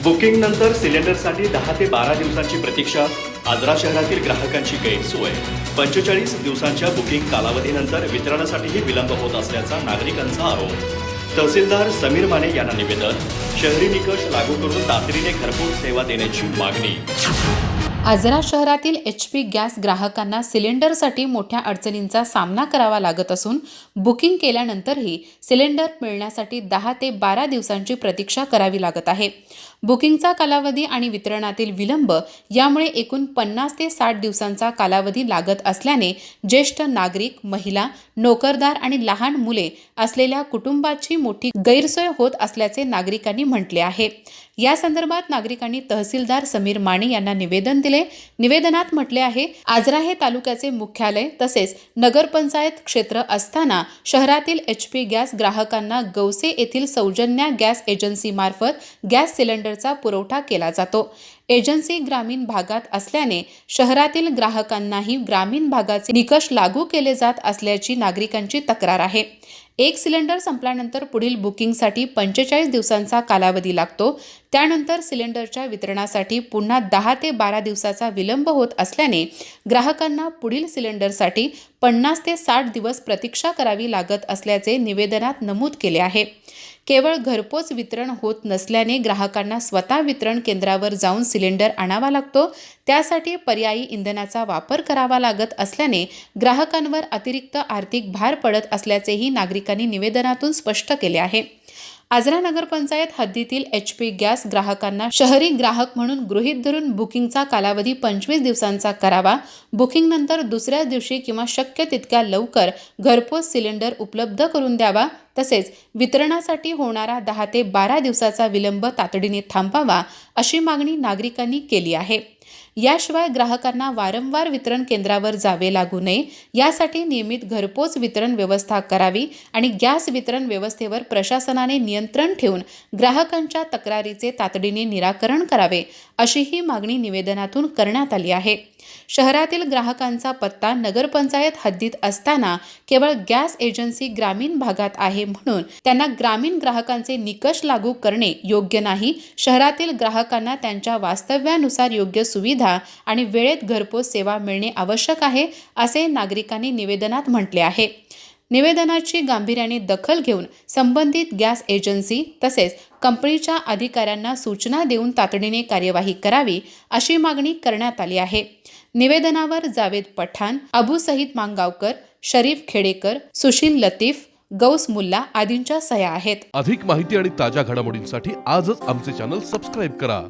Booking नंतर सिलेंडरसाठी 10 ते 12 दिवसांची प्रतीक्षा. आजरा शहरातील ग्राहकांची गैरसोय. 45 दिवसांच्या बुकिंग कालावधीनंतर वितरणासाठीही विलंब होत असल्याचा नागरिकांचा आरोप. तहसीलदार समीर माने यांना निवेदन. शहरी निकष लागू करून तातडीने घरपोच सेवा देण्याची मागणी. आजरा शहरातील HP गॅस ग्राहकांना सिलेंडरसाठी मोठ्या अडचणींचा सामना करावा लागत असून बुकिंग केल्यानंतरही सिलेंडर मिळण्यासाठी 10 ते 12 दिवसांची प्रतीक्षा करावी लागत आहे. बुकिंगचा कालावधी आणि वितरणातील विलंब यामुळे एकूण 50 ते 60 दिवसांचा कालावधी लागत असल्याने ज्येष्ठ नागरिक, महिला, नोकरदार आणि लहान मुले असलेल्या कुटुंबाची मोठी गैरसोय होत असल्याचे नागरिकांनी म्हटले आहे. या संदर्भात नागरिकांनी तहसीलदार समीर माने यांना निवेदन दिले. निवेदनात म्हटले आहे, आजरा हे तालुक्याचे मुख्यालय तसेच नगरपंचायत क्षेत्र असताना शहरातील HP गॅस ग्राहकांना गौसे येथील सौजन्या गॅस एजन्सी मार्फत गॅस सिलेंडरचा पुरवठा केला जातो. एजन्सी ग्रामीण भागात असल्याने शहरातील ग्राहकांनाही ग्रामीण भागाचे निकष लागू केले जात असल्याची नागरिकांची तक्रार आहे. एक सिलेंडर संपल्यानंतर पुढील बुकिंगसाठी 45 दिवसांचा कालावधी लागतो. त्यानंतर सिलेंडरच्या वितरणासाठी पुन्हा 10 ते 12 दिवसाचा विलंब होत असल्याने ग्राहकांना पुढील सिलेंडरसाठी 50 ते 60 दिवस प्रतीक्षा करावी लागत असल्याचे निवेदनात नमूद केले आहे. केवळ घरपोच वितरण होत नसल्याने ग्राहकांना स्वतः वितरण केंद्रावर जाऊन सिलेंडर आणावा लागतो. त्यासाठी पर्यायी इंधनाचा वापर करावा लागत असल्याने ग्राहकांवर अतिरिक्त आर्थिक भार पडत असल्याचेही नागरिकांनी निवेदनातून स्पष्ट केले आहे. आजरा नगरपंचायत हद्दीतील HP गॅस ग्राहकांना शहरी ग्राहक म्हणून गृहीत धरून बुकिंगचा कालावधी 25 दिवसांचा करावा. बुकिंगनंतर दुसऱ्या दिवशी किंवा शक्य तितक्या लवकर घरपोच सिलेंडर उपलब्ध करून द्यावा. तसेच वितरणासाठी होणारा 10 ते 12 दिवसाचा विलंब तातडीने थांबवावा अशी मागणी नागरिकांनी केली आहे. याशिवाय ग्राहकांना वारंवार वितरण केंद्रावर जावे लागू नये यासाठी नियमित घरपोच वितरण व्यवस्था करावी आणि गॅस वितरण व्यवस्थेवर प्रशासनाने नियंत्रण ठेवून ग्राहकांच्या तक्रारीचे तातडीने निराकरण करावे अशीही मागणी निवेदनातून करण्यात आली आहे. शहरातील ग्राहकांचा पत्ता नगरपंचायत हद्दीत असताना केवळ गॅस एजन्सी ग्रामीण भागात आहे म्हणून त्यांना ग्रामीण ग्राहकांचे निकष लागू करणे योग्य नाही. शहरातील ग्राहकांना त्यांच्या वास्तव्यानुसार योग्य सुविधा आणि वेळेत घरपोच सेवा मिळणे आवश्यक आहे असे नागरिकांनी निवेदनात म्हटले आहे. निवेदनाची गांभीर्याने दखल घेऊन संबंधित गॅस एजन्सी तसेच कंपनीच्या अधिकाऱ्यांना सूचना देऊन तातडीने कार्यवाही करावी अशी मागणी करण्यात आली आहे. निवेदनावर जावेद पठाण, अबू सईद मांगावकर, शरीफ खेडेकर, सुशील लतीफ, गौस मुल्ला आदींच्या सह्या आहेत. अधिक माहिती आणि ताज्या घडामोडींसाठी आजच आमचे चॅनल सबस्क्राईब करा.